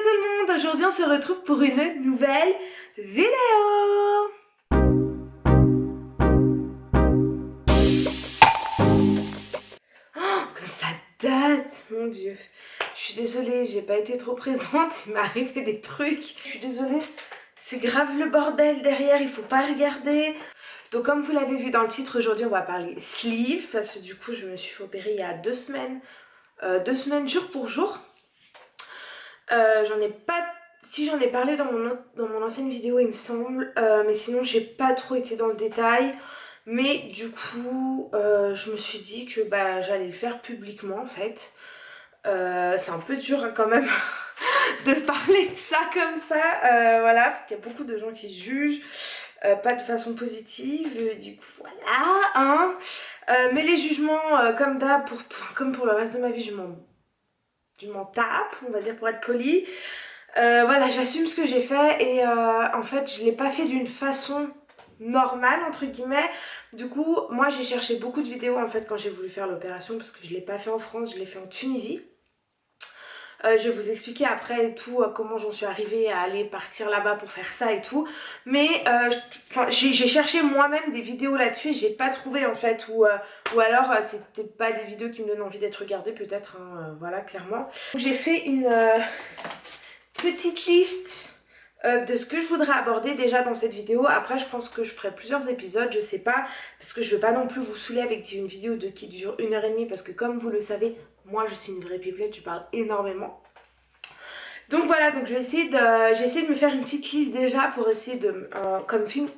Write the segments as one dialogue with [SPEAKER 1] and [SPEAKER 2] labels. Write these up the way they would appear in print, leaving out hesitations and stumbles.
[SPEAKER 1] tout le monde, aujourd'hui on se retrouve pour une nouvelle vidéo. Oh, que ça date, mon dieu. Je suis désolée, j'ai pas été trop présente, il m'est arrivé des trucs. Je suis désolée, c'est grave le bordel derrière, il faut pas regarder. Donc comme vous l'avez vu dans le titre, aujourd'hui on va parler sleeve, parce que du coup je me suis fait opérer il y a 2 semaines, 2 semaines jour pour jour. J'en ai pas... Si j'en ai parlé dans mon ancienne vidéo il me semble, mais sinon j'ai pas trop été dans le détail. Mais du coup je me suis dit que j'allais le faire publiquement en fait. C'est un peu dur hein, quand même de parler de ça comme ça, voilà, parce qu'il y a beaucoup de gens qui jugent, pas de façon positive, du coup voilà, hein. Mais les jugements, comme d'hab, comme pour le reste de ma vie, je m'en tape, on va dire pour être poli. Voilà, j'assume ce que j'ai fait et en fait je l'ai pas fait d'une façon normale entre guillemets. Du coup moi j'ai cherché beaucoup de vidéos en fait quand j'ai voulu faire l'opération, parce que je l'ai pas fait en France, je l'ai fait en Tunisie. Je vais vous expliquer après et tout comment j'en suis arrivée à aller partir là-bas pour faire ça et tout. Mais j'ai cherché moi-même des vidéos là-dessus et j'ai pas trouvé en fait. Ou alors c'était pas des vidéos qui me donnent envie d'être regardées peut-être, hein, voilà clairement. J'ai fait une petite liste de ce que je voudrais aborder déjà dans cette vidéo. Après je pense que je ferai plusieurs épisodes, je sais pas, parce que je veux pas non plus vous saouler avec une vidéo qui dure 1h30, parce que comme vous le savez, moi je suis une vraie pipelette, je parle énormément. Donc voilà, donc j'ai essayé de me faire une petite liste déjà pour essayer de comme fil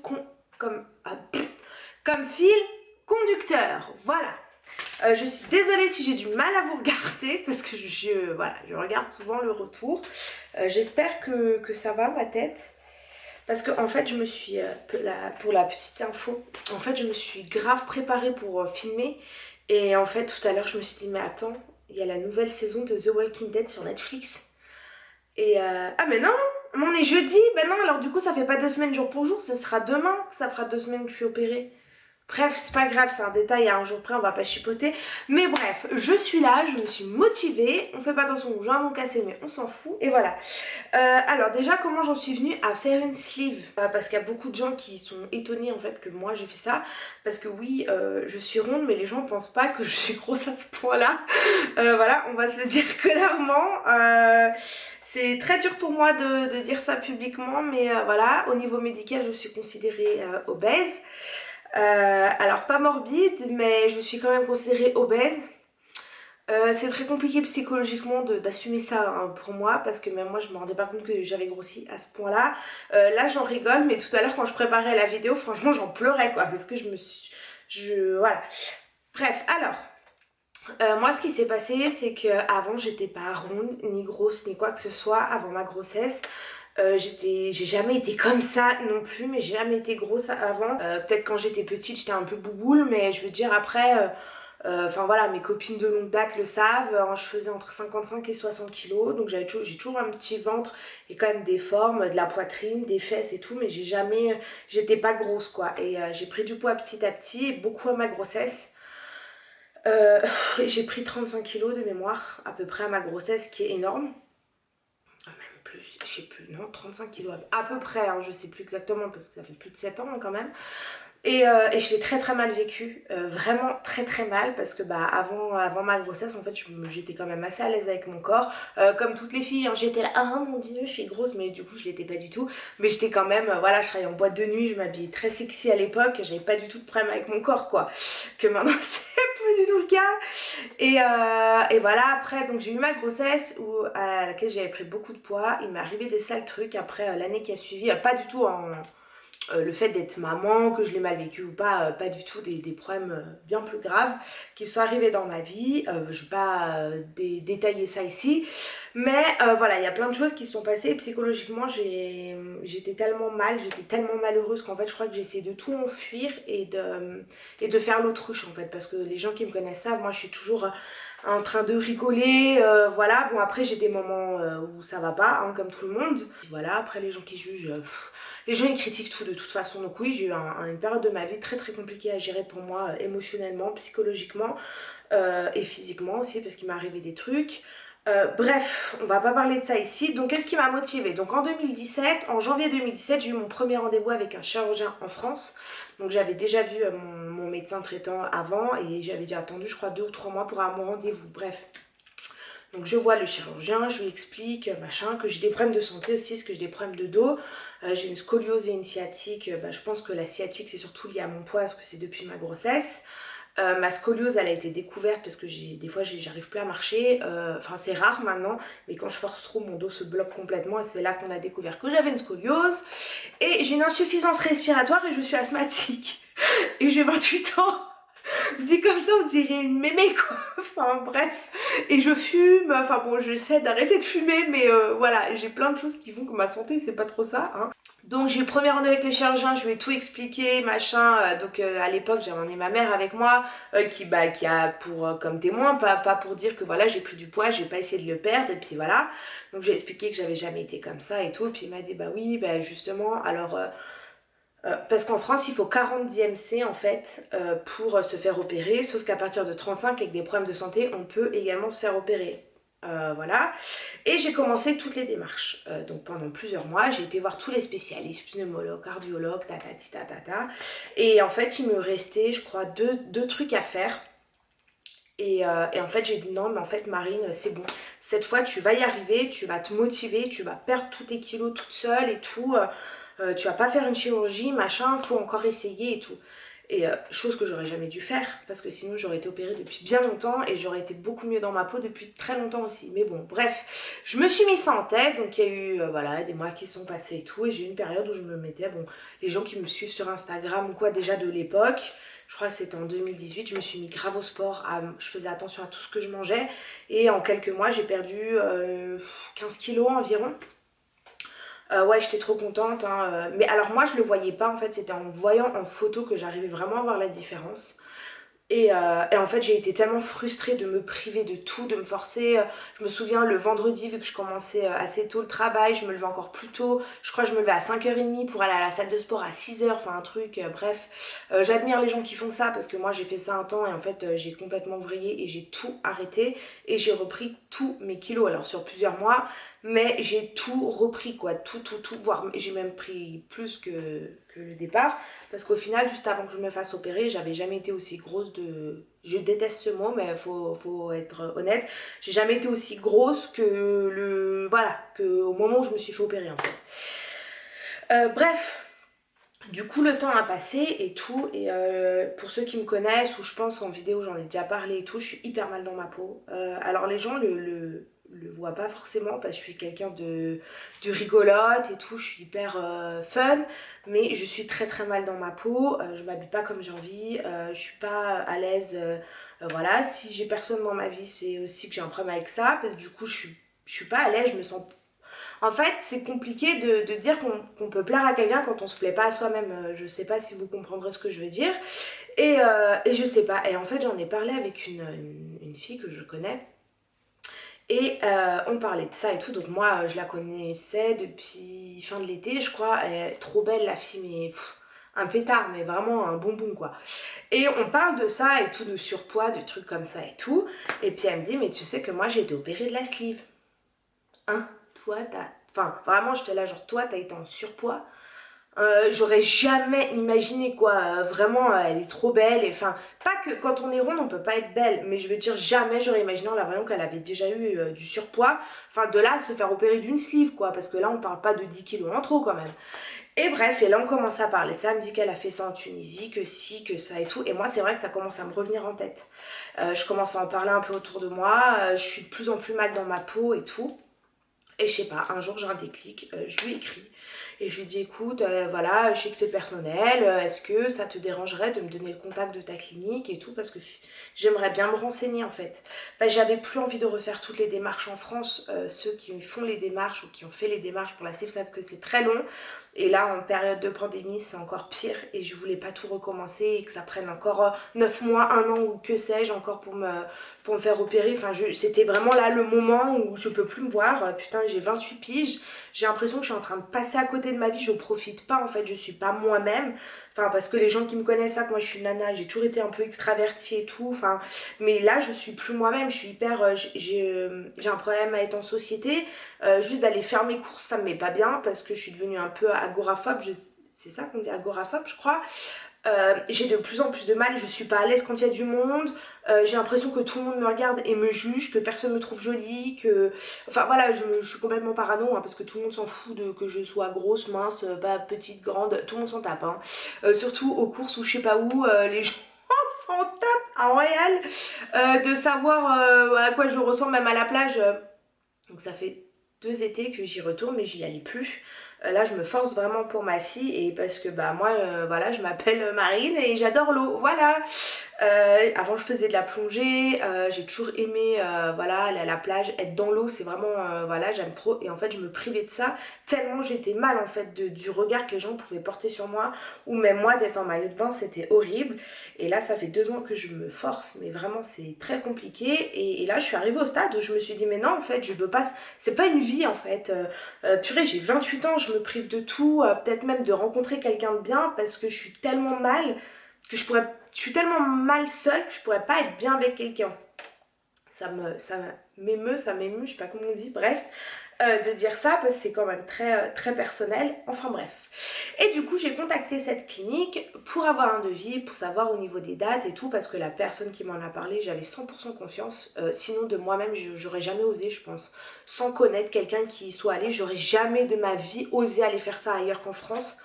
[SPEAKER 1] conducteur, voilà. Je suis désolée si j'ai du mal à vous regarder parce que voilà, je regarde souvent le retour. J'espère que ça va ma tête. Parce que en fait je me suis, pour la petite info, en fait je me suis grave préparée pour filmer. Et en fait tout à l'heure je me suis dit mais attends, il y a la nouvelle saison de The Walking Dead sur Netflix. Et ah mais non, on est jeudi, ben non, alors du coup ça fait pas 2 semaines jour pour jour, ce sera demain que ça fera 2 semaines que je suis opérée. Bref, c'est pas grave, c'est un détail, à un jour près, on va pas chipoter. Mais bref, je suis là, je me suis motivée. On fait pas attention aux jambes cassées, mais on s'en fout. Et voilà. Alors déjà, comment j'en suis venue à faire une sleeve, parce qu'il y a beaucoup de gens qui sont étonnés en fait que moi j'ai fait ça. Parce que oui, je suis ronde, mais les gens pensent pas que je suis grosse à ce point-là. Voilà, on va se le dire clairement. C'est très dur pour moi de dire ça publiquement, mais voilà, au niveau médical, je suis considérée obèse. Alors pas morbide, mais je suis quand même considérée obèse. C'est très compliqué psychologiquement d'assumer ça hein, pour moi, parce que même moi je me rendais pas compte que j'avais grossi à ce point là. Là j'en rigole, mais tout à l'heure quand je préparais la vidéo, franchement j'en pleurais quoi, parce que voilà. Bref, alors moi ce qui s'est passé c'est que avant j'étais pas ronde, ni grosse, ni quoi que ce soit avant ma grossesse. J'ai jamais été comme ça non plus, mais j'ai jamais été grosse avant. Peut-être quand j'étais petite j'étais un peu bouboule, mais je veux dire après, enfin voilà, mes copines de longue date le savent, je faisais entre 55 et 60 kilos, donc j'ai toujours un petit ventre et quand même des formes, de la poitrine, des fesses et tout, mais j'étais pas grosse quoi. Et j'ai pris du poids petit à petit, beaucoup à ma grossesse. J'ai pris 35 kilos de mémoire à peu près à ma grossesse, qui est énorme. Plus, je sais plus, non, 35 kilos à peu près, hein, je sais plus exactement parce que ça fait plus de 7 ans hein, quand même. Et je l'ai très très mal vécu, vraiment très très mal, parce que avant ma grossesse en fait j'étais quand même assez à l'aise avec mon corps, comme toutes les filles hein, j'étais là ah mon dieu je suis grosse, mais du coup je l'étais pas du tout, mais j'étais quand même, voilà, je travaillais en boîte de nuit, je m'habillais très sexy à l'époque, j'avais pas du tout de problème avec mon corps quoi, que maintenant c'est plus du tout le cas. Et voilà, après donc j'ai eu ma grossesse à laquelle j'avais pris beaucoup de poids, il m'est arrivé des sales trucs après l'année qui a suivi, pas du tout en le fait d'être maman, que je l'ai mal vécu ou pas, pas du tout, des problèmes bien plus graves qui sont arrivés dans ma vie. Je vais pas détailler ça ici, mais voilà, il y a plein de choses qui se sont passées et psychologiquement j'étais tellement mal, j'étais tellement malheureuse qu'en fait je crois que j'ai essayé de tout enfuir et de faire l'autruche en fait, parce que les gens qui me connaissent savent, moi je suis toujours en train de rigoler, voilà. Bon après j'ai des moments où ça va pas, hein, comme tout le monde. Voilà, après les gens qui jugent, les gens ils critiquent tout de toute façon. Donc oui, j'ai eu une période de ma vie très très compliquée à gérer pour moi, émotionnellement, psychologiquement et physiquement aussi, parce qu'il m'est arrivé des trucs. Bref, on va pas parler de ça ici. Donc qu'est-ce qui m'a motivée? Donc en 2017, en janvier 2017, j'ai eu mon premier rendez-vous avec un chirurgien en France. Donc j'avais déjà vu mon médecin traitant avant et j'avais déjà attendu je crois 2 ou 3 mois pour avoir mon rendez-vous. Bref. Donc je vois le chirurgien, je lui explique machin, que j'ai des problèmes de santé aussi, parce que j'ai des problèmes de dos. J'ai une scoliose et une sciatique. Je pense que la sciatique c'est surtout lié à mon poids parce que c'est depuis ma grossesse. Ma scoliose elle a été découverte parce que des fois j'arrive plus à marcher, enfin c'est rare maintenant, mais quand je force trop mon dos se bloque complètement et c'est là qu'on a découvert que j'avais une scoliose. Et j'ai une insuffisance respiratoire et je suis asthmatique. Et j'ai 28 ans. Dit comme ça on dirait une mémé quoi, enfin bref. Et je fume, enfin bon j'essaie d'arrêter de fumer mais voilà, j'ai plein de choses qui font que ma santé c'est pas trop ça hein. Donc j'ai eu le premier rendez-vous avec le chirurgien, je lui ai tout expliqué, machin, donc à l'époque j'avais emmené ma mère avec moi, qui a pour comme témoin, pas pour dire que voilà j'ai pris du poids, j'ai pas essayé de le perdre, et puis voilà. Donc j'ai expliqué que j'avais jamais été comme ça et tout, et puis il m'a dit bah oui, bah justement, alors... parce qu'en France il faut 40 d'IMC en fait pour se faire opérer, sauf qu'à partir de 35 avec des problèmes de santé on peut également se faire opérer. Voilà, et j'ai commencé toutes les démarches. Donc pendant plusieurs mois, j'ai été voir tous les spécialistes, pneumologues, cardiologues, et en fait, il me restait, je crois, deux trucs à faire. Et en fait, j'ai dit non, mais en fait, Marine, c'est bon. Cette fois, tu vas y arriver, tu vas te motiver, tu vas perdre tous tes kilos toute seule et tout. Tu vas pas faire une chirurgie, machin, faut encore essayer et tout. Et chose que j'aurais jamais dû faire, parce que sinon j'aurais été opérée depuis bien longtemps et j'aurais été beaucoup mieux dans ma peau depuis très longtemps aussi. Mais bon, bref, je me suis mis ça en tête, donc il y a eu voilà, des mois qui sont passés et tout, et j'ai eu une période où je me mettais, bon, les gens qui me suivent sur Instagram ou quoi déjà de l'époque, je crois que c'était en 2018, je me suis mis grave au sport, je faisais attention à tout ce que je mangeais, et en quelques mois j'ai perdu 15 kilos environ. Ouais, j'étais trop contente, hein. Mais alors moi je le voyais pas en fait, c'était en voyant en photo que j'arrivais vraiment à voir la différence. Et en fait j'ai été tellement frustrée de me priver de tout, de me forcer. Je me souviens le vendredi, vu que je commençais assez tôt le travail, je me levais encore plus tôt. Je crois que je me levais à 5h30 pour aller à la salle de sport à 6h, enfin un truc, bref. J'admire les gens qui font ça parce que moi j'ai fait ça un temps et en fait j'ai complètement vrillé et j'ai tout arrêté. Et j'ai repris tous mes kilos, alors sur plusieurs mois, mais j'ai tout repris quoi, tout, voire j'ai même pris plus que le départ. Parce qu'au final, juste avant que je me fasse opérer, j'avais jamais été aussi grosse de... Je déteste ce mot, mais faut être honnête. J'ai jamais été aussi grosse que le... Voilà, qu'au moment où je me suis fait opérer en fait. Bref, du coup le temps a passé et tout. Et pour ceux qui me connaissent, ou je pense en vidéo j'en ai déjà parlé et tout, je suis hyper mal dans ma peau. Alors les gens le voient pas forcément parce que je suis quelqu'un de rigolote et tout, je suis hyper fun, mais je suis très très mal dans ma peau, je m'habille pas comme j'ai envie, je suis pas à l'aise, voilà, si j'ai personne dans ma vie c'est aussi que j'ai un problème avec ça, parce que du coup je suis pas à l'aise, je me sens... En fait c'est compliqué de dire qu'on peut plaire à quelqu'un quand on se plaît pas à soi-même, je sais pas si vous comprendrez ce que je veux dire, et je sais pas, et en fait j'en ai parlé avec une fille que je connais. Et on parlait de ça et tout, donc moi je la connaissais depuis fin de l'été je crois, elle est trop belle la fille, mais un pétard, mais vraiment un bonbon quoi. Et on parle de ça et tout, de surpoids, de trucs comme ça et tout, et puis elle me dit mais tu sais que moi j'ai été opérée de la sleeve. Hein, toi t'as... Enfin vraiment j'étais là genre toi t'as été en surpoids. J'aurais jamais imaginé quoi, vraiment elle est trop belle, enfin pas que quand on est ronde on peut pas être belle, mais je veux dire jamais j'aurais imaginé en la voyant qu'elle avait déjà eu du surpoids, enfin de là à se faire opérer d'une sleeve quoi, parce que là on parle pas de 10 kilos en trop quand même. Et bref, et là on commence à parler de ça, elle me dit qu'elle a fait ça en Tunisie, que si, que ça et tout, et moi c'est vrai que ça commence à me revenir en tête. Je commence à en parler un peu autour de moi, je suis de plus en plus mal dans ma peau et tout. Et je sais pas, un jour j'ai un déclic, je lui écris et je lui dis écoute, voilà, je sais que c'est personnel, est-ce que ça te dérangerait de me donner le contact de ta clinique et tout, parce que j'aimerais bien me renseigner en fait. J'avais plus envie de refaire toutes les démarches en France, ceux qui font les démarches ou qui ont fait les démarches pour la CIF savent que c'est très long. Et là en période de pandémie c'est encore pire et je voulais pas tout recommencer et que ça prenne encore 9 mois, 1 an ou que sais-je encore pour me pour me faire opérer. Enfin, c'était vraiment là le moment où je peux plus me voir. Putain, j'ai 28 piges. J'ai l'impression que je suis en train de passer à côté de ma vie. Je profite pas, en fait. Je suis pas moi-même. Enfin, parce que les gens qui me connaissent savent que moi, je suis une nana. J'ai toujours été un peu extravertie et tout. Enfin, mais là, je suis plus moi-même. Je suis hyper... j'ai un problème à être en société. Juste d'aller faire mes courses, ça me met pas bien parce que je suis devenue un peu agoraphobe. C'est ça qu'on dit, agoraphobe, je crois. J'ai de plus en plus de mal, je suis pas à l'aise quand il y a du monde, j'ai l'impression que tout le monde me regarde et me juge, que personne me trouve jolie, que... Enfin voilà, je suis complètement parano, hein, parce que tout le monde s'en fout de que je sois grosse, mince, pas petite, grande, tout le monde s'en tape. Hein. Surtout aux courses ou je sais pas où, les gens s'en tapent à Royal, de savoir à quoi je ressemble même à la plage. Donc ça fait 2 étés que j'y retourne mais j'y allais plus. Là je me force vraiment pour ma fille et parce que bah moi voilà je m'appelle Marine et j'adore l'eau, voilà. Avant je faisais de la plongée, j'ai toujours aimé voilà aller à la plage, être dans l'eau, c'est vraiment voilà j'aime trop et en fait je me privais de ça tellement j'étais mal en fait du regard que les gens pouvaient porter sur moi ou même moi d'être en maillot de bain, c'était horrible et là ça fait 2 ans que je me force mais vraiment c'est très compliqué et là je suis arrivée au stade où je me suis dit mais non en fait je veux pas, c'est pas une vie en fait, purée j'ai 28 ans, je me prive de tout, peut-être même de rencontrer quelqu'un de bien parce que je suis tellement mal que je suis tellement mal seule que je pourrais pas être bien avec quelqu'un. Ça m'émeut, je sais pas comment on dit, bref, de dire ça parce que c'est quand même très personnel, enfin bref. Et du coup j'ai contacté cette clinique pour avoir un devis, pour savoir au niveau des dates et tout, parce que la personne qui m'en a parlé, j'avais 100% confiance, sinon de moi-même j'aurais jamais osé je pense, sans connaître quelqu'un qui y soit allé, j'aurais jamais de ma vie osé aller faire ça ailleurs qu'en France.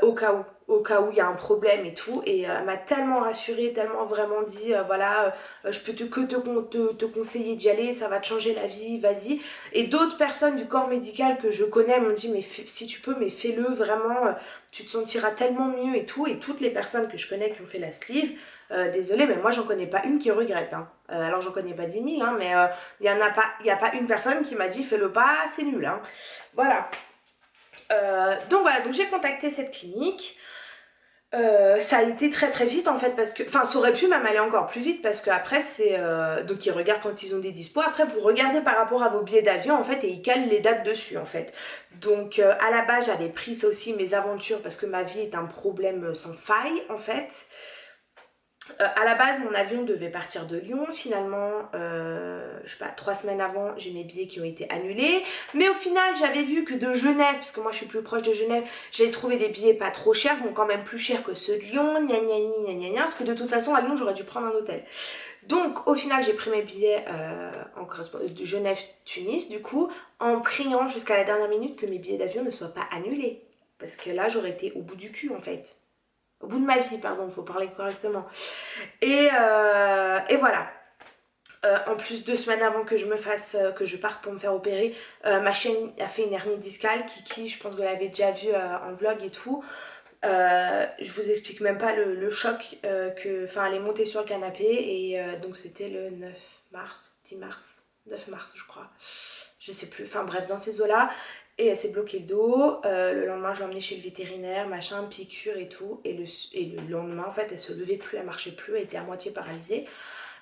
[SPEAKER 1] Au cas où il y a un problème et tout et elle m'a tellement rassurée, tellement vraiment dit voilà je peux te conseiller d'y aller, ça va te changer la vie, vas-y. Et d'autres personnes du corps médical que je connais m'ont dit mais si tu peux mais fais-le vraiment, tu te sentiras tellement mieux et tout. Et toutes les personnes que je connais qui ont fait la sleeve, désolée mais moi j'en connais pas une qui regrette hein. Alors j'en connais pas 10 000 hein, mais il y a pas une personne qui m'a dit fais-le pas, c'est nul hein. Voilà. Donc voilà, donc j'ai contacté cette clinique. Ça a été très vite en fait parce que, enfin ça aurait pu même aller encore plus vite parce que après c'est, donc ils regardent quand ils ont des dispos, après vous regardez par rapport à vos billets d'avion en fait et ils calent les dates dessus en fait. Donc à la base j'avais pris ça aussi mes aventures parce que ma vie est un problème sans faille en fait. À la base mon avion devait partir de Lyon, finalement je sais pas 3 semaines avant j'ai mes billets qui ont été annulés, mais au final j'avais vu que de Genève, parce que moi je suis plus proche de Genève, j'avais trouvé des billets pas trop chers, bon quand même plus chers que ceux de Lyon, parce que de toute façon à Lyon j'aurais dû prendre un hôtel. Donc au final j'ai pris mes billets de Genève-Tunis du coup, en priant jusqu'à la dernière minute que mes billets d'avion ne soient pas annulés, parce que là j'aurais été au bout du cul en fait. Au bout de ma vie, pardon, faut parler correctement. Et voilà. En plus, 2 semaines avant que je parte pour me faire opérer, ma chienne a fait une hernie discale. Kiki, je pense que vous l'avez déjà vu en vlog et tout. Je vous explique même pas le choc enfin, elle est montée sur le canapé et donc c'était le 9 mars, 10 mars, 9 mars je crois. Je sais plus, enfin bref, dans ces eaux-là. Et elle s'est bloqué le dos, le lendemain je l'ai emmenée chez le vétérinaire, machin, piqûre et tout. Et le lendemain en fait elle se levait plus, elle marchait plus, elle était à moitié paralysée,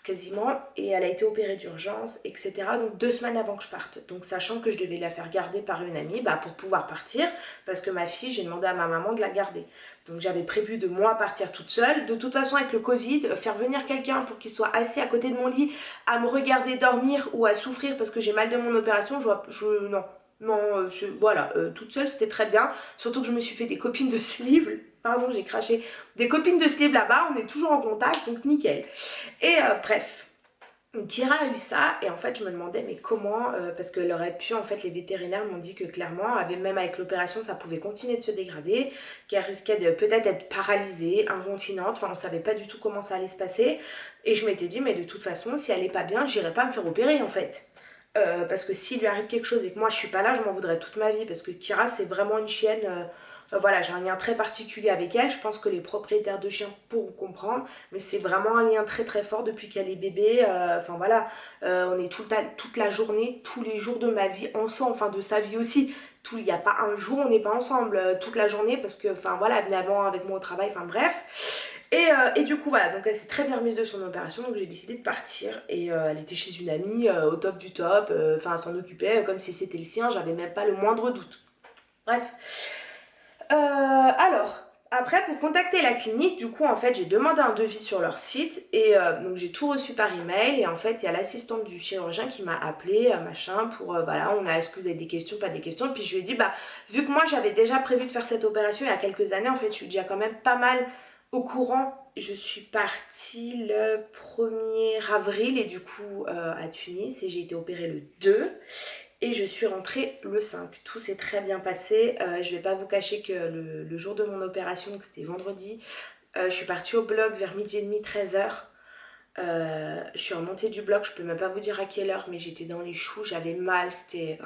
[SPEAKER 1] quasiment. Et elle a été opérée d'urgence, etc. Donc 2 semaines avant que je parte. Donc sachant que je devais la faire garder par une amie pour pouvoir partir. Parce que ma fille, j'ai demandé à ma maman de la garder. Donc j'avais prévu de moi partir toute seule. De toute façon avec le Covid, faire venir quelqu'un pour qu'il soit assis à côté de mon lit, à me regarder dormir ou à souffrir parce que j'ai mal de mon opération, non, voilà, toute seule c'était très bien, surtout que je me suis fait des copines de sleeve, pardon j'ai craché, des copines de sleeve là-bas, on est toujours en contact, donc nickel. Et bref, Kira a eu ça et en fait je me demandais mais comment, parce qu'elle aurait pu, en fait les vétérinaires m'ont dit que clairement, même avec l'opération ça pouvait continuer de se dégrader, qu'elle risquait de peut-être être paralysée, incontinente, enfin on savait pas du tout comment ça allait se passer. Et je m'étais dit mais de toute façon si elle est pas bien, j'irai pas me faire opérer en fait. Parce que s'il lui arrive quelque chose et que moi je suis pas là, je m'en voudrais toute ma vie parce que Kira c'est vraiment une chienne, voilà j'ai un lien très particulier avec elle, je pense que les propriétaires de chiens pourront comprendre, mais c'est vraiment un lien très fort depuis qu'elle est bébé, enfin voilà, on est toute la journée, tous les jours de ma vie ensemble, enfin de sa vie aussi, il n'y a pas un jour on n'est pas ensemble, toute la journée parce que enfin voilà elle venait avant avec moi au travail, enfin bref. Et du coup voilà, donc elle s'est très bien remise de son opération, donc j'ai décidé de partir. Et elle était chez une amie au top du top, enfin elle s'en occupait comme si c'était le sien, j'avais même pas le moindre doute. Bref. Alors, après pour contacter la clinique, du coup en fait j'ai demandé un devis sur leur site. Et donc j'ai tout reçu par email. Et en fait il y a l'assistante du chirurgien qui m'a appelé, machin, pour voilà, est-ce que vous avez des questions, pas des questions. Puis je lui ai dit, bah vu que moi j'avais déjà prévu de faire cette opération il y a quelques années, en fait je suis déjà quand même pas mal au courant. Je suis partie le 1er avril et du coup à Tunis, et j'ai été opérée le 2 et je suis rentrée le 5. Tout s'est très bien passé. Je vais pas vous cacher que le jour de mon opération, donc c'était vendredi, je suis partie au bloc vers midi et demi, 13h. Je suis remontée du bloc, je peux même pas vous dire à quelle heure, mais j'étais dans les choux, j'avais mal, c'était...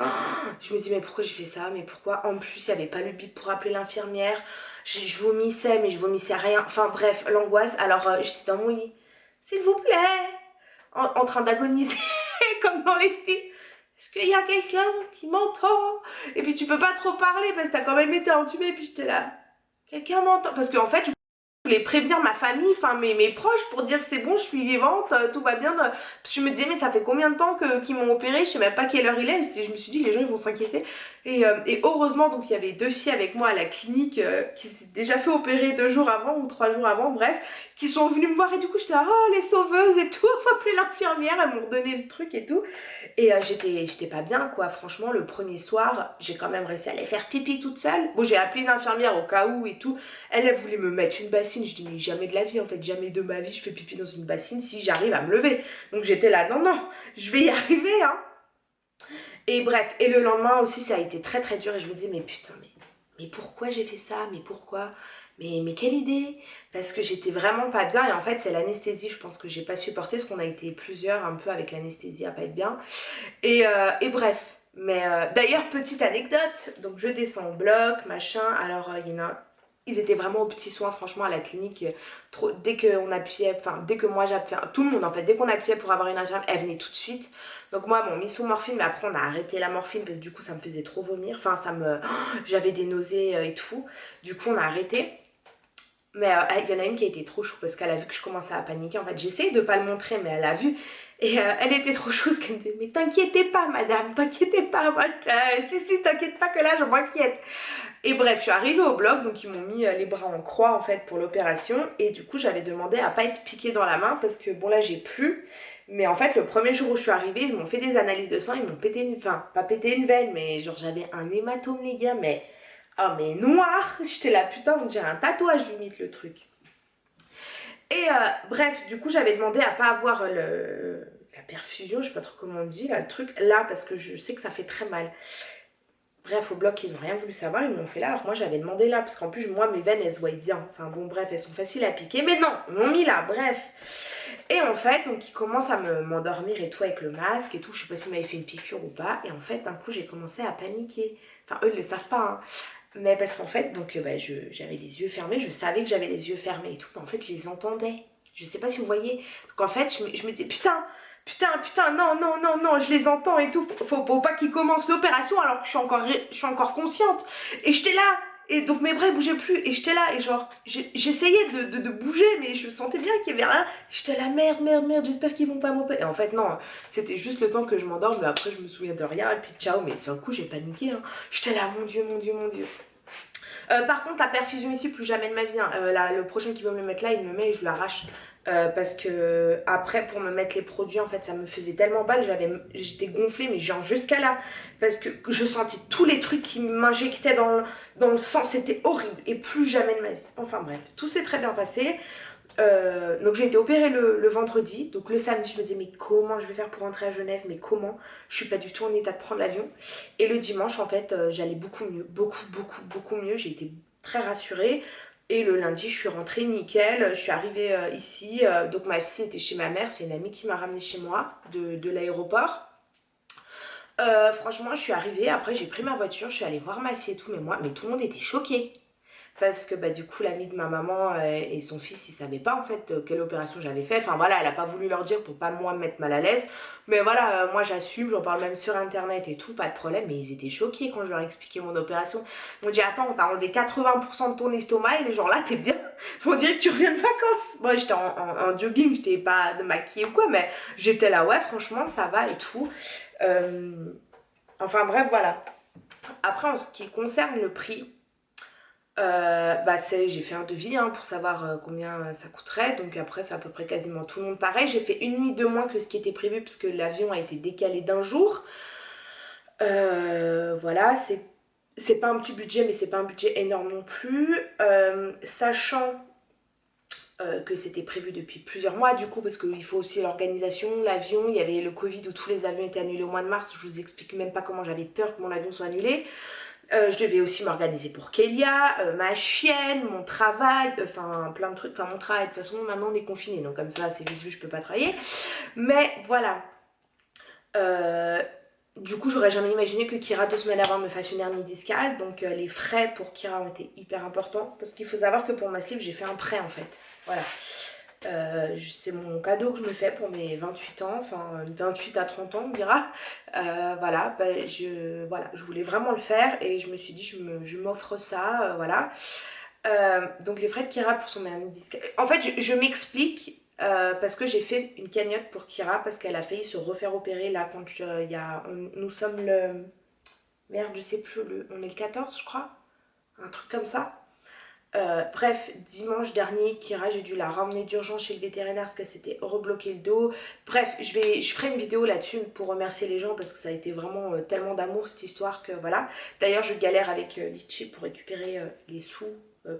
[SPEAKER 1] Je me dis mais pourquoi j'ai fait ça, mais pourquoi? En plus il n'y avait pas le bip pour appeler l'infirmière, je vomissais mais je vomissais rien, enfin bref, l'angoisse. Alors j'étais dans mon lit, s'il vous plaît, en train d'agoniser comme dans les films. Est-ce qu'il y a quelqu'un qui m'entend? Et puis tu peux pas trop parler parce que t'as quand même été entubée. Et puis j'étais là, quelqu'un m'entend? Parce qu'en fait je voulais prévenir ma famille, enfin mes proches, pour dire c'est bon, je suis vivante, tout va bien. Parce que je me disais mais ça fait combien de temps qu'ils m'ont opéré, je sais même pas quelle heure il est. Je me suis dit que les gens ils vont s'inquiéter. Et heureusement donc il y avait 2 filles avec moi à la clinique qui s'étaient déjà fait opérer 2 jours avant ou 3 jours avant, bref, qui sont venues me voir. Et du coup j'étais là, oh les sauveuses et tout, faut appeler l'infirmière, elles m'ont redonné le truc et tout. Et j'étais pas bien quoi, franchement le premier soir j'ai quand même réussi à aller faire pipi toute seule. Bon j'ai appelé une infirmière au cas où et tout, elle voulait me mettre une bassine, je dis mais jamais de la vie en fait, jamais de ma vie je fais pipi dans une bassine si j'arrive à me lever. Donc j'étais là, non, je vais y arriver hein. Et bref, et le lendemain aussi ça a été très très dur et je me dis mais putain mais pourquoi j'ai fait ça, mais pourquoi, mais quelle idée, parce que j'étais vraiment pas bien. Et en fait c'est l'anesthésie, je pense que j'ai pas supporté, parce qu'on a été plusieurs un peu avec l'anesthésie à pas être bien. Et bref, mais d'ailleurs petite anecdote, donc je descends au bloc, machin, alors il y en a, ils étaient vraiment aux petits soins franchement à la clinique. Dès qu'on appuyait, enfin dès que moi j'appuyais, tout le monde en fait, dès qu'on appuyait pour avoir une infirmière, elle venait tout de suite. Donc moi m'ont mis sous morphine, mais après on a arrêté la morphine parce que du coup ça me faisait trop vomir, enfin j'avais des nausées et tout, du coup on a arrêté. Mais il y en a une qui a été trop chou parce qu'elle a vu que je commençais à paniquer. En fait, j'essayais de pas le montrer, mais elle a vu. Et elle était trop chou parce qu'elle me disait, mais t'inquiétez pas, madame, t'inquiétez pas. Moi, si, t'inquiète pas que là, je m'inquiète. Et bref, je suis arrivée au bloc, donc ils m'ont mis les bras en croix en fait pour l'opération. Et du coup, j'avais demandé à pas être piquée dans la main parce que bon, là, j'ai plus. Mais en fait, le premier jour où je suis arrivée, ils m'ont fait des analyses de sang, ils m'ont pété une... Enfin, pas pété une veine, mais genre j'avais un hématome, les gars, mais... Oh mais noir, j'étais là putain, on dirait un tatouage limite le truc. Et bref, du coup j'avais demandé à pas avoir la perfusion, je sais pas trop comment on dit là, le truc là, parce que je sais que ça fait très mal. Bref, au bloc ils ont rien voulu savoir, ils m'ont fait là, alors moi j'avais demandé là, parce qu'en plus moi mes veines elles se voient bien, enfin bon bref, elles sont faciles à piquer, mais non, ils m'ont mis là, bref. Et en fait, donc ils commencent à m'endormir et tout avec le masque et tout, je sais pas s'ils m'avaient fait une piqûre ou pas, et en fait d'un coup j'ai commencé à paniquer, enfin eux ils le savent pas hein. Mais parce qu'en fait, donc j'avais les yeux fermés, je savais que j'avais les yeux fermés et tout, mais en fait je les entendais. Je sais pas si vous voyez. Donc en fait, je me disais putain, non, je les entends et tout. Faut pas qu'ils commencent l'opération alors que je suis encore consciente. Et j'étais là, et donc mes bras ils bougeaient plus, et j'étais là, et genre, j'essayais de bouger, mais je sentais bien qu'il y avait rien. J'étais là, merde, j'espère qu'ils vont pas m'opérer. Et en fait, non, c'était juste le temps que je m'endorme, mais après je me souviens de rien, et puis ciao, mais sur le coup j'ai paniqué. Hein. J'étais là, mon Dieu. Par contre, la perfusion ici, plus jamais de ma vie. Hein. Le prochain qui veut me le mettre là, il me le met et je l'arrache. Parce que après, pour me mettre les produits, en fait, ça me faisait tellement mal. J'étais gonflée, mais genre jusqu'à là. Parce que je sentais tous les trucs qui m'injectaient dans le sang. C'était horrible. Et plus jamais de ma vie. Enfin bref, tout s'est très bien passé. Donc j'ai été opérée le vendredi. Donc le samedi, je me disais, mais comment je vais faire pour rentrer à Genève? Mais comment? Je suis pas du tout en état de prendre l'avion. Et le dimanche, en fait, j'allais beaucoup mieux. Beaucoup mieux. J'ai été très rassurée. Et le lundi, je suis rentrée nickel. Je suis arrivée ici. Donc ma fille était chez ma mère. C'est une amie qui m'a ramenée chez moi de l'aéroport. Franchement, je suis arrivée. Après, j'ai pris ma voiture. Je suis allée voir ma fille et tout. Mais tout le monde était choqué. parce que bah, du coup l'ami de ma maman et son fils ils savaient pas en fait quelle opération j'avais fait, enfin voilà elle a pas voulu leur dire pour pas moi me mettre mal à l'aise, mais voilà moi j'assume, j'en parle même sur internet et tout, pas de problème, mais ils étaient choqués quand je leur ai expliqué mon opération. Ils m'ont dit attends on t'a enlevé 80% de ton estomac et les gens là t'es bien, on dirait que tu reviens de vacances. Moi j'étais en jogging, j'étais pas maquillée ou quoi, mais j'étais là ouais franchement ça va et tout. Enfin bref voilà. Après en ce qui concerne le prix, bah j'ai fait un devis hein, pour savoir combien ça coûterait, donc après c'est à peu près quasiment tout le monde pareil. J'ai fait une nuit de moins que ce qui était prévu parce que l'avion a été décalé d'un jour. Voilà, c'est pas un petit budget mais c'est pas un budget énorme non plus, sachant que c'était prévu depuis plusieurs mois du coup parce qu'il faut aussi l'organisation, l'avion, il y avait le Covid où tous les avions étaient annulés au mois de mars, je vous explique même pas comment j'avais peur que mon avion soit annulé. Je devais aussi m'organiser pour Kélia, ma chienne, mon travail, enfin plein de trucs, enfin mon travail, de toute façon maintenant on est confiné donc comme ça c'est vite vu je peux pas travailler, mais voilà. Du coup j'aurais jamais imaginé que Kira 2 semaines avant me fasse une hernie discale, donc les frais pour Kira ont été hyper importants parce qu'il faut savoir que pour ma sleeve j'ai fait un prêt en fait, voilà. C'est mon cadeau que je me fais pour mes 28 ans, enfin 28 à 30 ans on dira. Voilà, bah, je voulais vraiment le faire et je me suis dit je m'offre ça, voilà. Donc les frais de Kira pour son hernie discale. En fait je m'explique. Parce que j'ai fait une cagnotte pour Kira parce qu'elle a failli se refaire opérer là quand nous sommes le... Merde je sais plus, on est le 14 je crois, un truc comme ça. Bref, dimanche dernier, Kira, j'ai dû la ramener d'urgence chez le vétérinaire parce qu'elle s'était rebloqué le dos. Bref, je ferai une vidéo là-dessus pour remercier les gens parce que ça a été vraiment tellement d'amour cette histoire que voilà. D'ailleurs, je galère avec Litchi pour récupérer les sous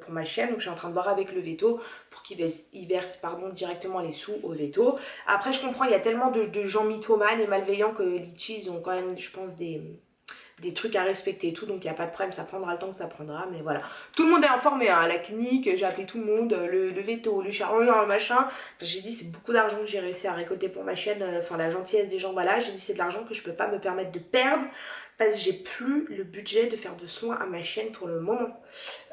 [SPEAKER 1] pour ma chaîne. Donc, je suis en train de voir avec le veto pour qu'il verse directement les sous au veto. Après, je comprends, il y a tellement de gens mythomanes et malveillants que Litchi, ils ont quand même, je pense, des trucs à respecter et tout, donc il n'y a pas de problème, ça prendra le temps que ça prendra, mais voilà. Tout le monde est informé, hein, à la clinique, j'ai appelé tout le monde, le veto, le chirurgien, le machin. J'ai dit c'est beaucoup d'argent que j'ai réussi à récolter pour ma chaîne, enfin la gentillesse des gens, voilà. J'ai dit c'est de l'argent que je peux pas me permettre de perdre, parce que j'ai plus le budget de faire de soins à ma chaîne pour le moment.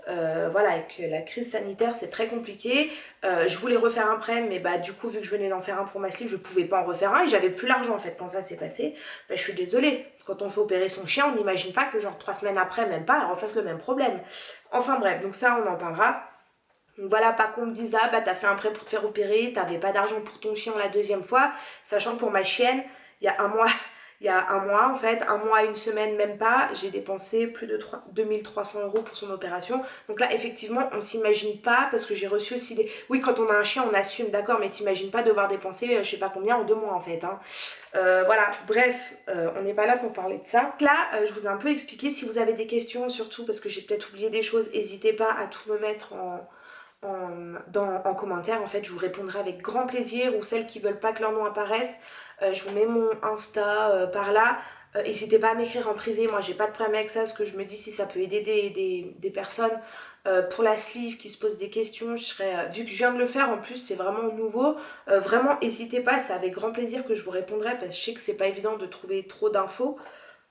[SPEAKER 1] Voilà, avec la crise sanitaire c'est très compliqué. Je voulais refaire un prêt mais bah du coup vu que je venais d'en faire un pour ma sleeve je pouvais pas en refaire un et j'avais plus l'argent en fait quand ça s'est passé. Bah, je suis désolée, quand on fait opérer son chien on n'imagine pas que genre 3 semaines après même pas elle refasse le même problème. Enfin bref, donc ça on en parlera. Donc voilà, pas qu'on me dise ah bah t'as fait un prêt pour te faire opérer, t'avais pas d'argent pour ton chien la deuxième fois, sachant que pour ma chienne il y a un mois en fait, un mois, une semaine, même pas, j'ai dépensé plus de 2300 € pour son opération. Donc là, effectivement, on s'imagine pas, parce que j'ai reçu aussi des... Oui, quand on a un chien, on assume, d'accord, mais t'imagines pas devoir dépenser, je sais pas combien, en 2 mois en fait. Hein. Voilà, bref, on n'est pas là pour parler de ça. Là, je vous ai un peu expliqué, si vous avez des questions, surtout parce que j'ai peut-être oublié des choses, n'hésitez pas à tout me mettre en commentaire. En fait, je vous répondrai avec grand plaisir, ou celles qui veulent pas que leur nom apparaisse. Je vous mets mon Insta par là. N'hésitez pas à m'écrire en privé, moi j'ai pas de problème avec ça, parce que je me dis si ça peut aider des personnes pour la sleeve qui se posent des questions, je serais, vu que je viens de le faire en plus c'est vraiment nouveau, vraiment n'hésitez pas, c'est avec grand plaisir que je vous répondrai parce que je sais que c'est pas évident de trouver trop d'infos.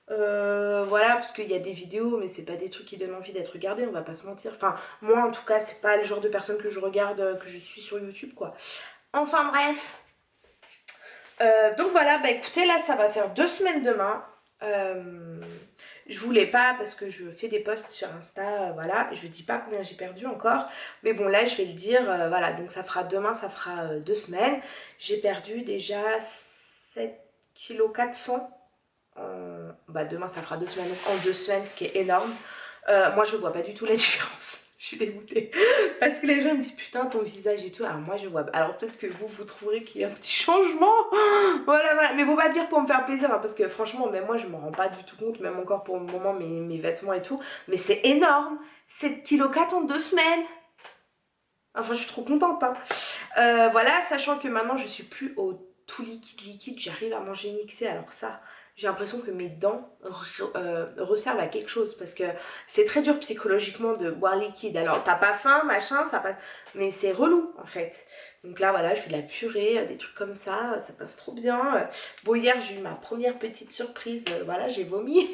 [SPEAKER 1] Voilà, parce qu'il y a des vidéos mais c'est pas des trucs qui donnent envie d'être regardés, on va pas se mentir, enfin moi en tout cas c'est pas le genre de personne que je regarde, que je suis sur YouTube quoi. Enfin bref, donc voilà, bah écoutez, là ça va faire 2 semaines demain. Je voulais pas parce que je fais des posts sur Insta, voilà, je dis pas combien j'ai perdu encore, mais bon là je vais le dire, voilà, donc ça fera demain, ça fera 2 semaines. J'ai perdu déjà 7,4 kg. Bah demain ça fera 2 semaines, donc en 2 semaines, ce qui est énorme. Moi je vois pas du tout la différence. Je suis dégoûtée parce que les gens me disent putain ton visage et tout, alors moi je vois, alors peut-être que vous trouverez qu'il y a un petit changement. Voilà, mais faut pas dire pour me faire plaisir hein, parce que franchement même moi je m'en rends pas du tout compte, même encore pour le moment mes vêtements et tout, mais c'est énorme, 7,4 kg en 2 semaines. Enfin je suis trop contente hein. Voilà, sachant que maintenant je suis plus au tout liquide, j'arrive à manger mixé, alors ça j'ai l'impression que mes dents resservent à quelque chose parce que c'est très dur psychologiquement de boire liquide. Alors t'as pas faim, machin, ça passe, mais c'est relou en fait. Donc là voilà, je fais de la purée, des trucs comme ça passe trop bien. Bon hier j'ai eu ma première petite surprise, voilà j'ai vomi.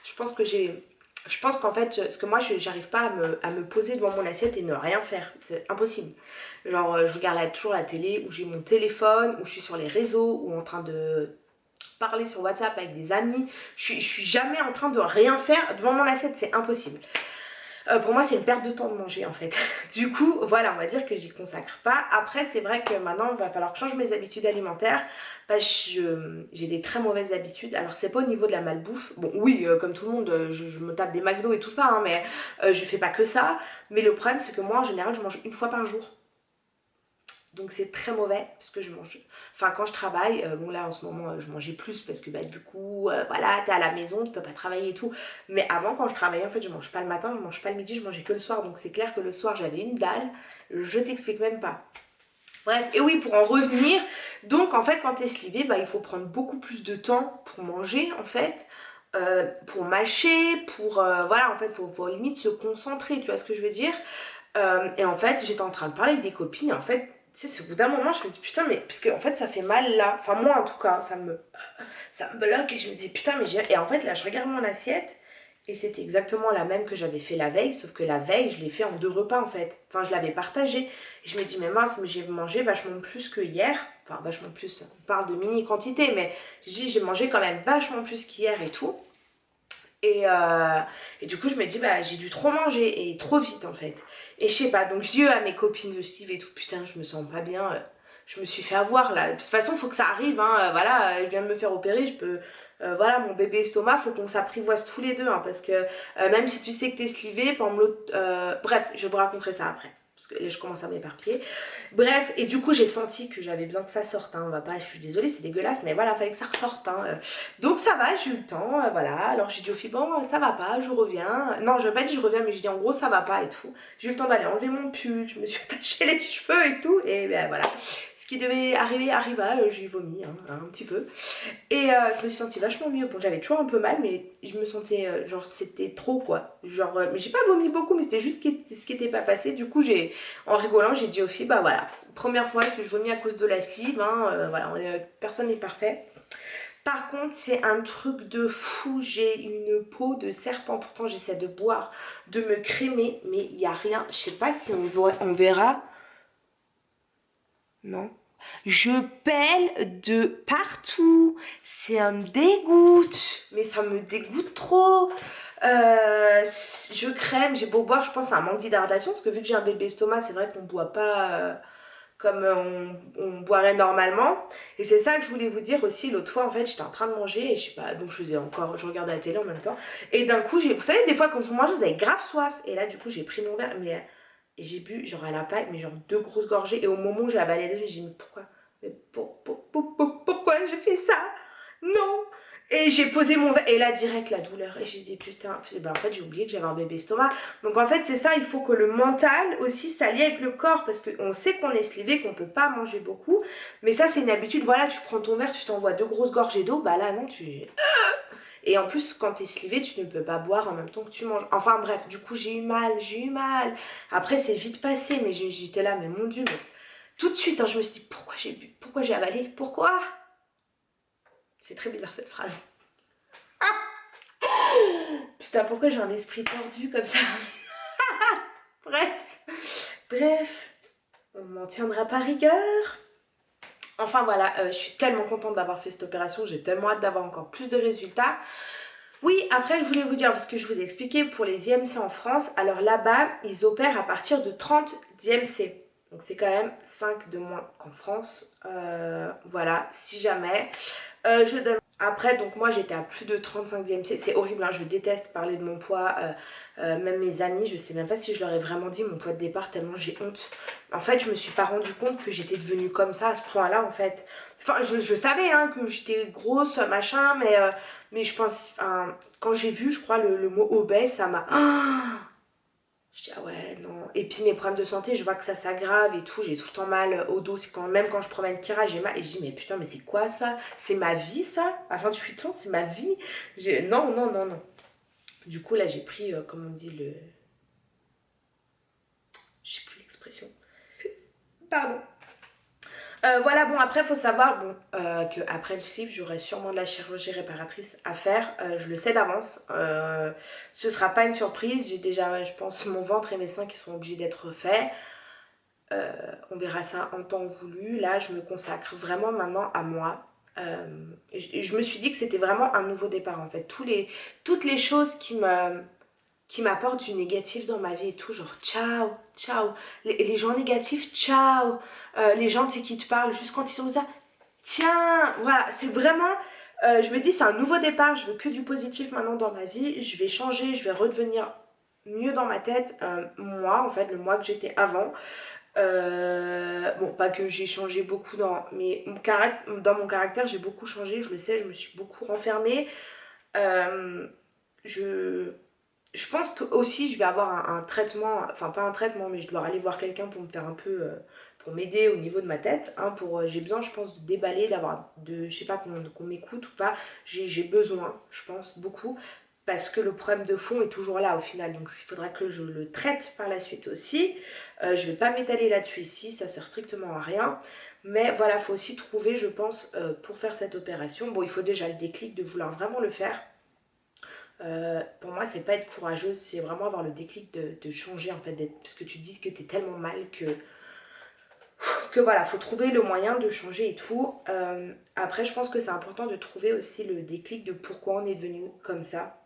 [SPEAKER 1] Je pense que j'ai Je pense qu'en fait, parce que moi j'arrive pas à me poser devant mon assiette et ne rien faire, c'est impossible. Genre je regarde toujours la télé, ou j'ai mon téléphone, ou je suis sur les réseaux, ou en train de parler sur WhatsApp avec des amis. Je suis jamais en train de rien faire devant mon assiette, c'est impossible. Pour moi, c'est une perte de temps de manger en fait. Du coup, voilà, on va dire que j'y consacre pas. Après, c'est vrai que maintenant, il va falloir que je change mes habitudes alimentaires. J'ai des très mauvaises habitudes. Alors, c'est pas au niveau de la malbouffe. Bon, oui, comme tout le monde, je me tape des McDo et tout ça, hein, mais je fais pas que ça. Mais le problème, c'est que moi, en général, je mange une fois par jour. Donc c'est très mauvais parce que je mange. Enfin, quand je travaille, bon là en ce moment je mangeais plus parce que bah, du coup, voilà, t'es à la maison, tu peux pas travailler et tout. Mais avant, quand je travaillais, en fait, je mange pas le matin, je mange pas le midi, je mangeais que le soir. Donc c'est clair que le soir, j'avais une dalle. Je t'explique même pas. Bref, et oui, pour en revenir, donc en fait, quand t'es slivé, bah, il faut prendre beaucoup plus de temps pour manger en fait. Pour mâcher, voilà, en fait, faut limite se concentrer, tu vois ce que je veux dire. Et en fait, j'étais en train de parler avec des copines et en fait, tu sais, au bout d'un moment, je me dis putain, mais parce que en fait, ça fait mal là. Enfin, moi en tout cas, ça me bloque et je me dis putain, mais j'ai. Et en fait, là, je regarde mon assiette et c'était exactement la même que j'avais fait la veille, sauf que la veille, je l'ai fait en 2 repas en fait. Enfin, je l'avais partagé. Et je me dis, mais mince, mais j'ai mangé vachement plus que hier. Enfin, vachement plus, on parle de mini quantité, mais je dis, j'ai mangé quand même vachement plus qu'hier et tout. Et du coup, je me dis, bah, j'ai dû trop manger et trop vite en fait. Et je sais pas, donc je dis à mes copines de Steve et tout, putain, je me sens pas bien. Je me suis fait avoir là. De toute façon, faut que ça arrive, hein. Voilà, je viens de me faire opérer, je peux. Voilà, mon bébé estomac, faut qu'on s'apprivoise tous les deux, hein, parce que même si tu sais que t'es slivé, par exemple, bref, je vous raconterai ça après. Parce que là, je commence à m'éparpiller. Bref, et du coup, j'ai senti que j'avais besoin que ça sorte. Hein. On va pas, je suis désolée, c'est dégueulasse, mais voilà, il fallait que ça ressorte. Hein. Donc ça va, j'ai eu le temps, voilà. Alors j'ai dit aux filles, bon, ça va pas, je reviens. Non, je vais pas dire je reviens, mais j'ai dit en gros, ça va pas et tout. J'ai eu le temps d'aller enlever mon pull, je me suis attaché les cheveux et tout, et ben voilà. Ce qui devait arriver arriva, j'ai vomi un petit peu. Et je me suis sentie vachement mieux. Bon, j'avais toujours un peu mal, mais je me sentais genre c'était trop quoi. Genre, mais j'ai pas vomi beaucoup, mais c'était juste ce qui était pas passé. Du coup, en rigolant, j'ai dit aux filles, bah voilà, première fois que je vomis à cause de la sleeve, hein, voilà, personne n'est parfait. Par contre, c'est un truc de fou. J'ai une peau de serpent. Pourtant, j'essaie de boire, de me crémer, mais il n'y a rien. Je sais pas si on verra. Non. Je pèle de partout. Ça me dégoûte. Mais ça me dégoûte trop. Je crème, j'ai beau boire, je pense à un manque d'hydratation. Parce que vu que j'ai un bébé estomac, c'est vrai qu'on ne boit pas comme on boirait normalement. Et c'est ça que je voulais vous dire aussi. L'autre fois, en fait, j'étais en train de manger et je sais pas, donc je regardais la télé en même temps. Et d'un coup, vous savez, des fois, quand vous mangez, vous avez grave soif. Et là, du coup, j'ai pris mon verre, et j'ai bu, genre à la paille, mais genre 2 grosses gorgées. Et au moment où j'ai avalé 2, j'ai dit, mais pourquoi? Mais pourquoi j'ai fait ça? Non! Et j'ai posé mon verre, et là direct la douleur, et j'ai dit putain, ben, en fait j'ai oublié que j'avais un bébé estomac. Donc en fait c'est ça, il faut que le mental aussi s'allie avec le corps, parce qu'on sait qu'on est slivé, qu'on peut pas manger beaucoup, mais ça c'est une habitude, voilà, tu prends ton verre, tu t'envoies 2 grosses gorgées d'eau, bah là non, et en plus quand t'es slivé, tu ne peux pas boire en même temps que tu manges. Enfin bref, du coup j'ai eu mal. Après c'est vite passé, mais j'étais là, mais mon dieu, mais tout de suite, hein, je me suis dit pourquoi j'ai bu, pourquoi j'ai avalé, pourquoi? C'est très bizarre cette phrase. Putain, pourquoi j'ai un esprit tordu comme ça? Bref, on m'en tiendra pas rigueur. Enfin voilà, je suis tellement contente d'avoir fait cette opération, j'ai tellement hâte d'avoir encore plus de résultats. Oui, après je voulais vous dire, parce que je vous ai expliqué pour les IMC en France, alors là-bas, ils opèrent à partir de 30 d'IMC. Donc c'est quand même 5 de moins qu'en France. Voilà, si jamais. Je donne. Après, donc moi j'étais à plus de 35 DMC, c'est horrible, hein, je déteste parler de mon poids, même mes amis, je sais même pas si je leur ai vraiment dit mon poids de départ tellement j'ai honte. En fait, je me suis pas rendu compte que j'étais devenue comme ça à ce point-là en fait. Enfin, je savais hein, que j'étais grosse, machin, mais je pense, enfin, quand j'ai vu, je crois, le mot obèse, ça m'a... Je dis ah ouais non. Et puis mes problèmes de santé, je vois que ça s'aggrave et tout, j'ai tout le temps mal au dos, même quand je promène Kira, j'ai mal et je dis mais putain mais c'est quoi ça? C'est ma vie ça? À 28 ans, c'est ma vie? Non. Du coup là j'ai pris, comme on dit je sais plus l'expression. Pardon. Voilà, bon, après, il faut savoir qu'après le sleeve, j'aurai sûrement de la chirurgie réparatrice à faire. Je le sais d'avance. Ce sera pas une surprise, j'ai déjà, je pense, mon ventre et mes seins qui sont obligés d'être faits. On verra ça en temps voulu. Là, je me consacre vraiment maintenant à moi. Et je me suis dit que c'était vraiment un nouveau départ en fait. Toutes les choses qui m'apportent du négatif dans ma vie et tout, genre ciao, ciao. Les gens négatifs, ciao. Les gens qui te parlent juste quand ils sont comme ça, tiens, voilà, c'est vraiment. Je me dis, c'est un nouveau départ, je veux que du positif maintenant dans ma vie. Je vais changer, je vais redevenir mieux dans ma tête. Moi, en fait, le moi que j'étais avant. Bon, pas que j'ai changé beaucoup mais dans mon caractère, j'ai beaucoup changé, je le sais, je me suis beaucoup renfermée. Je, je pense que aussi je vais avoir un traitement, enfin pas un traitement, mais je dois aller voir quelqu'un pour me faire un peu, pour m'aider au niveau de ma tête. Hein, j'ai besoin, je pense, de déballer, je sais pas qu'on m'écoute ou pas. J'ai besoin, je pense, beaucoup. Parce que le problème de fond est toujours là au final, donc il faudra que je le traite par la suite aussi. Je vais pas m'étaler là-dessus ici, ça sert strictement à rien. Mais voilà, il faut aussi trouver, je pense, pour faire cette opération. Bon, il faut déjà le déclic de vouloir vraiment le faire. Pour moi, c'est pas être courageuse, c'est vraiment avoir le déclic de changer en fait, parce que tu te dis que t'es tellement mal que voilà, faut trouver le moyen de changer et tout. Après, je pense que c'est important de trouver aussi le déclic de pourquoi on est devenu comme ça.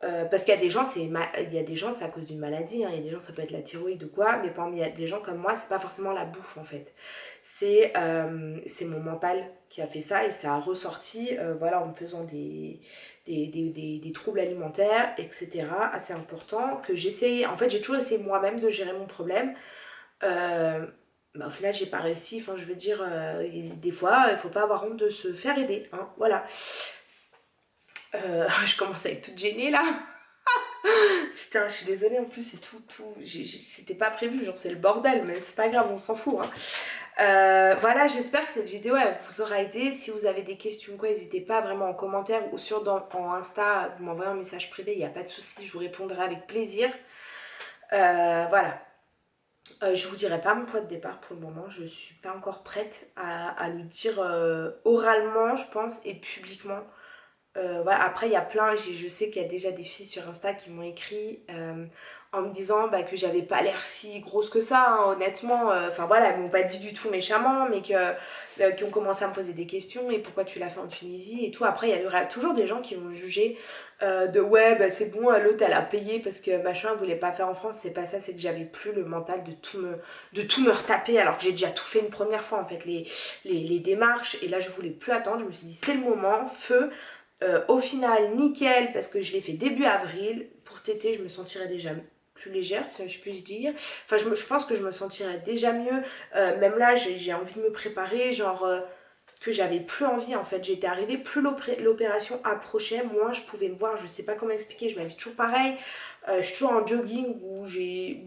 [SPEAKER 1] Parce qu'il y a des gens, il y a des gens, c'est à cause d'une maladie, hein. Il y a des gens, ça peut être la thyroïde ou quoi, mais parmi il y a des gens comme moi, c'est pas forcément la bouffe en fait. C'est mon mental qui a fait ça et ça a ressorti voilà, en me faisant des troubles alimentaires, etc. assez importants que j'essayais. En fait, j'ai toujours essayé moi-même de gérer mon problème. Bah, au final, j'ai pas réussi. Enfin, je veux dire, des fois, il faut pas avoir honte de se faire aider. Hein, voilà. Je commence à être toute gênée là. Putain, je suis désolée en plus, c'est tout. C'était pas prévu, genre c'est le bordel, mais c'est pas grave, on s'en fout. Hein. Voilà, j'espère que cette vidéo elle vous aura aidé. Si vous avez des questions, quoi, n'hésitez pas vraiment en commentaire ou en Insta, vous m'envoyez un message privé, il n'y a pas de souci, je vous répondrai avec plaisir. Voilà. Je vous dirai pas mon poids de départ pour le moment, je suis pas encore prête à le dire oralement, je pense, et publiquement. Voilà. Après, il y a plein, je sais qu'il y a déjà des filles sur Insta qui m'ont écrit en me disant que j'avais pas l'air si grosse que ça, hein, honnêtement. Enfin voilà, elles m'ont pas dit du tout méchamment, mais qui ont commencé à me poser des questions et pourquoi tu l'as fait en Tunisie et tout. Après, il y a toujours des gens qui vont juger de ouais, bah, c'est bon, l'autre elle a payé parce que machin voulait pas faire en France. C'est pas ça, c'est que j'avais plus le mental de tout me retaper alors que j'ai déjà tout fait une première fois en fait, les démarches. Et là, je voulais plus attendre, je me suis dit c'est le moment, feu. Au final, nickel, parce que je l'ai fait début avril. Pour cet été, je me sentirais déjà plus légère, si je puis dire. Enfin, je pense que je me sentirais déjà mieux. Même là, j'ai envie de me préparer, genre que j'avais plus envie en fait. J'étais arrivée, plus l'opération approchait, moins je pouvais me voir. Je sais pas comment expliquer, je m'habille toujours pareil. Je suis toujours en jogging où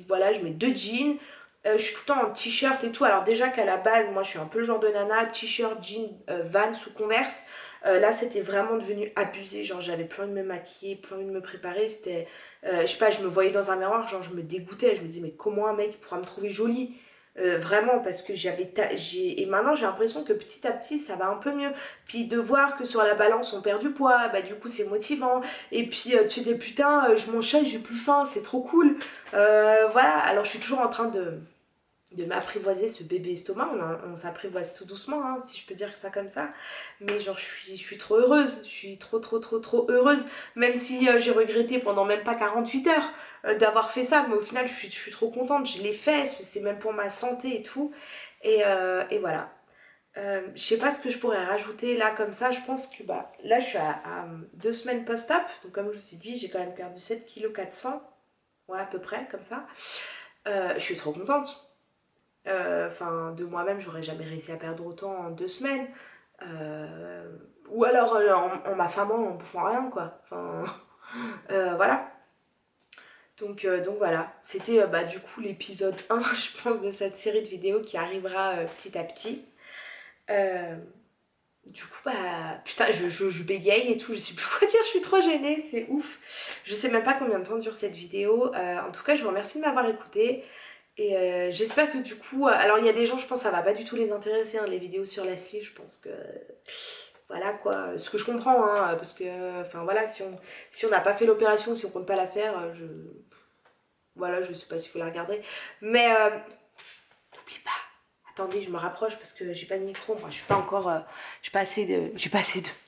[SPEAKER 1] voilà, je mets 2 jeans. Je suis tout le temps en t-shirt et tout. Alors déjà qu'à la base, moi je suis un peu le genre de nana, t-shirt, jean, Vans ou Converse. Là c'était vraiment devenu abusé, genre j'avais plus envie de me maquiller, plus envie de me préparer, c'était, je sais pas, je me voyais dans un miroir, genre je me dégoûtais, je me disais mais comment un mec pourra me trouver jolie. Vraiment parce que et maintenant j'ai l'impression que petit à petit ça va un peu mieux, puis de voir que sur la balance on perd du poids, bah du coup c'est motivant, et puis tu te dis putain je mange ça, j'ai plus faim, c'est trop cool. Voilà, alors je suis toujours en train de m'apprivoiser ce bébé estomac, on s'apprivoise tout doucement, hein, si je peux dire ça comme ça, mais genre je suis trop heureuse, je suis trop heureuse, même si j'ai regretté pendant même pas 48 heures d'avoir fait ça, mais au final je suis trop contente, je l'ai fait, c'est même pour ma santé et tout, et voilà. Je sais pas ce que je pourrais rajouter là comme ça, je pense que bah là je suis à 2 semaines post-op, donc comme je vous ai dit j'ai quand même perdu 7,4 kg, ouais à peu près comme ça, je suis trop contente. Enfin, de moi-même, j'aurais jamais réussi à perdre autant en 2 semaines. Ou alors en m'affamant, en bouffant rien, quoi. Enfin, voilà. Donc voilà, c'était bah, du coup l'épisode 1, je pense, de cette série de vidéos qui arrivera petit à petit. Du coup, bah, putain, je bégaye et tout, je sais plus quoi dire, je suis trop gênée, c'est ouf. Je sais même pas combien de temps dure cette vidéo. En tout cas, je vous remercie de m'avoir écoutée. Et j'espère que du coup, alors il y a des gens, je pense que ça va pas du tout les intéresser, hein, les vidéos sur la sleeve, je pense que voilà quoi, ce que je comprends, hein, parce que, enfin voilà, si on n'a pas fait l'opération, si on compte pas la faire, voilà, je sais pas s'il faut la regarder, mais n'oublie pas. Attendez, je me rapproche parce que j'ai pas de micro, moi je suis pas encore, j'ai pas assez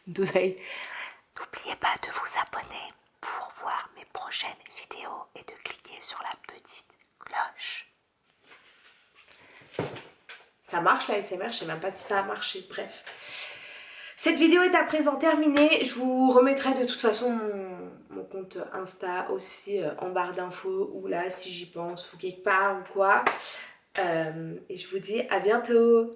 [SPEAKER 1] d'oseille. N'oubliez pas de vous abonner pour voir mes prochaines vidéos et de cliquer sur la petite cloche. Ça marche la SMR, je sais même pas si ça a marché, bref. Cette vidéo est à présent terminée, je vous remettrai de toute façon mon compte Insta aussi en barre d'infos ou là si j'y pense ou quelque part ou quoi. Et je vous dis à bientôt.